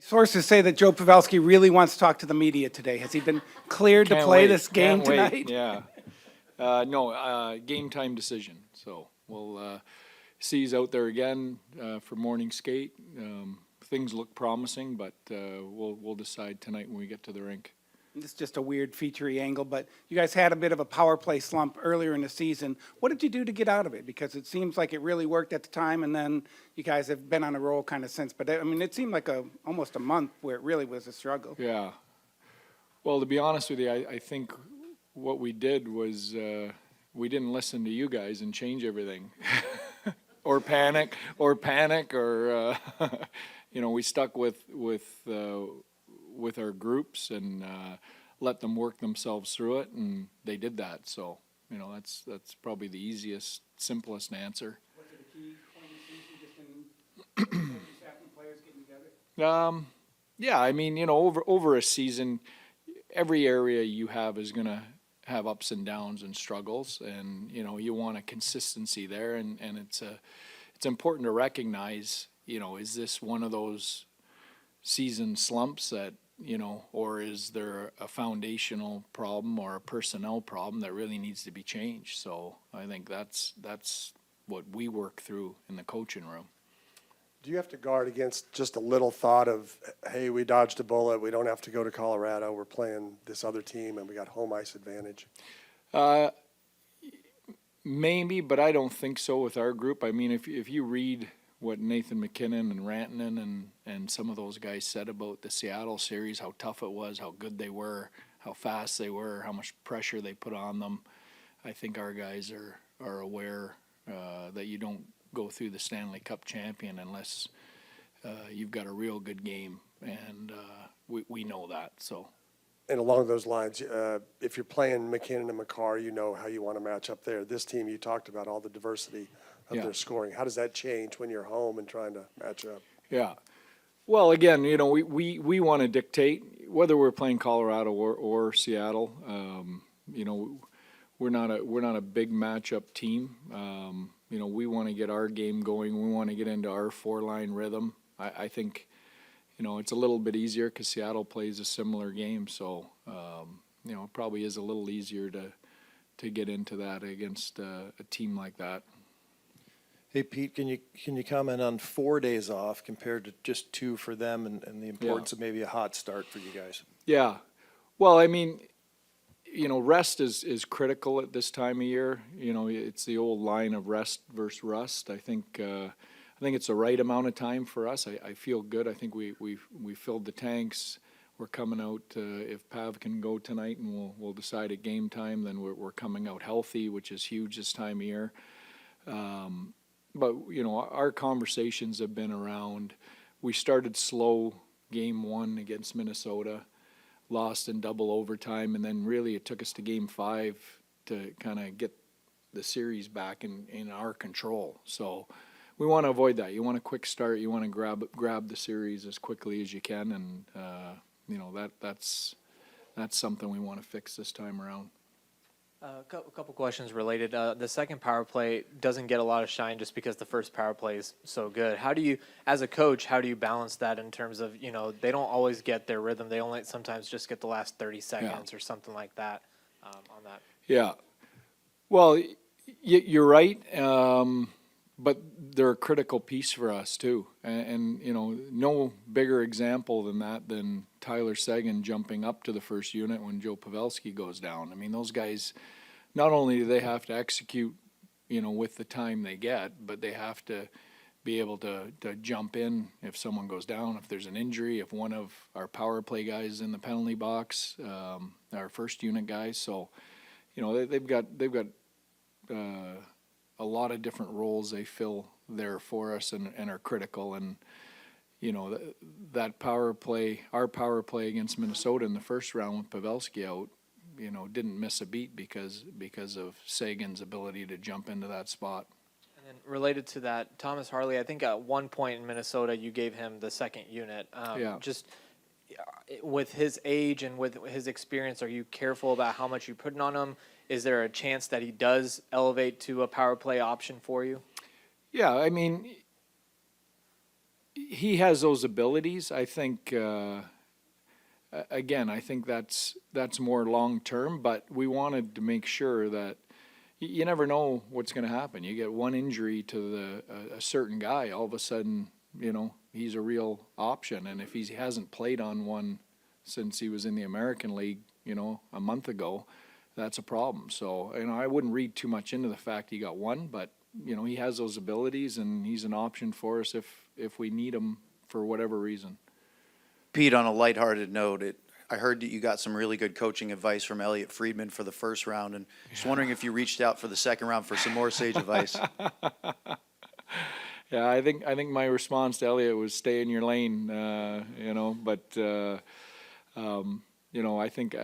Sources say that Joe Pavelski really wants to talk to the media today. Has he been cleared to Can't play wait. this game Can't wait. tonight? Yeah. No, game time decision. So we'll see he's out there again for morning skate. Things look promising, but we'll decide tonight when we get to the rink. This is just a weird featurey angle, but you guys had a bit of a power play slump earlier in the season. What did you do to get out of it? Because it seems like it really worked at the time, and then you guys have been on a roll kind of since. But I mean, it seemed like almost a month where it really was a struggle. Yeah. Well, to be honest with you, I think what we did was we didn't listen to you guys and change everything, or panic, or we stuck with our groups and let them work themselves through it, and they did that. So that's probably the easiest, simplest answer. Was it a key point of the season, just in staff and players getting together? Yeah, I mean, over a season, every area you have is going to have ups and downs and struggles, and you want a consistency there, and it's important to recognize, is this one of those season slumps that or is there a foundational problem or a personnel problem that really needs to be changed? So I think that's what we work through in the coaching room. Do you have to guard against just a little thought of, hey, we dodged a bullet, we don't have to go to Colorado, we're playing this other team, and we got home ice advantage? Maybe, but I don't think so with our group. I mean, if you read what Nathan McKinnon and Rantanen and some of those guys said about the Seattle series, how tough it was, how good they were, how fast they were, how much pressure they put on them, I think our guys are aware that you don't go through the Stanley Cup champion unless you've got a real good game, and we know that. So. And along those lines, if you're playing McKinnon and Makar, you know how you want to match up there. This team, you talked about all the diversity of their scoring. How does that change when you're home and trying to match up? Yeah. Well, again, we want to dictate whether we're playing Colorado or Seattle. We're not a big matchup team. We want to get our game going. We want to get into our four-line rhythm. I think, it's a little bit easier because Seattle plays a similar game. So, it probably is a little easier to get into that against a team like that. Hey, Pete, can you comment on 4 days off compared to just 2 for them and the importance of maybe a hot start for you guys? Yeah. Well, I mean, rest is critical at this time of year. It's the old line of rest versus rust. I think it's the right amount of time for us. I feel good. I think we filled the tanks. We're coming out. If Pav can go tonight, and we'll decide at game time, then we're coming out healthy, which is huge this time of year. But our conversations have been around. We started slow game 1 against Minnesota, lost in double overtime, and then really it took us to game 5 to kind of get the series back in our control. So we want to avoid that. You want a quick start. You want to grab the series as quickly as you can, and that's something we want to fix this time around. A couple questions related. The second power play doesn't get a lot of shine just because the first power play is so good. How do you, as a coach, how do you balance that in terms of, they don't always get their rhythm. They only sometimes just get the last 30 seconds or something like that on that. Yeah. Well, you're right, but they're a critical piece for us too. And no bigger example than Tyler Seguin jumping up to the first unit when Joe Pavelski goes down. I mean, those guys, not only do they have to execute, with the time they get, but they have to be able to jump in if someone goes down, if there's an injury, if one of our power play guys is in the penalty box, our first unit guys. So, they've got a lot of different roles they fill there for us and are critical. And that power play, our power play against Minnesota in the first round with Pavelski out, didn't miss a beat because of Sagan's ability to jump into that spot. And then related to that, Thomas Harley, I think at one point in Minnesota you gave him the second unit. Just with his age and with his experience, are you careful about how much you're putting on him? Is there a chance that he does elevate to a power play option for you? Yeah, I mean, he has those abilities. I think, again, I think that's more long-term, but we wanted to make sure that you never know what's going to happen. You get one injury to a certain guy, all of a sudden, he's a real option. And if he hasn't played on one since he was in the American League, a month ago, that's a problem. So, I wouldn't read too much into the fact he got one, but, he has those abilities and he's an option for us if we need him for whatever reason. Pete, on a lighthearted note, I heard that you got some really good coaching advice from Elliot Friedman for the first round, and just wondering if you reached out for the second round for some more sage advice. Yeah, I think my response to Elliot was stay in your lane, but I think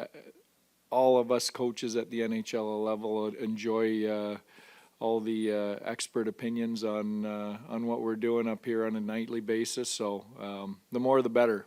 all of us coaches at the NHL level enjoy all the expert opinions on what we're doing up here on a nightly basis. So the more the better.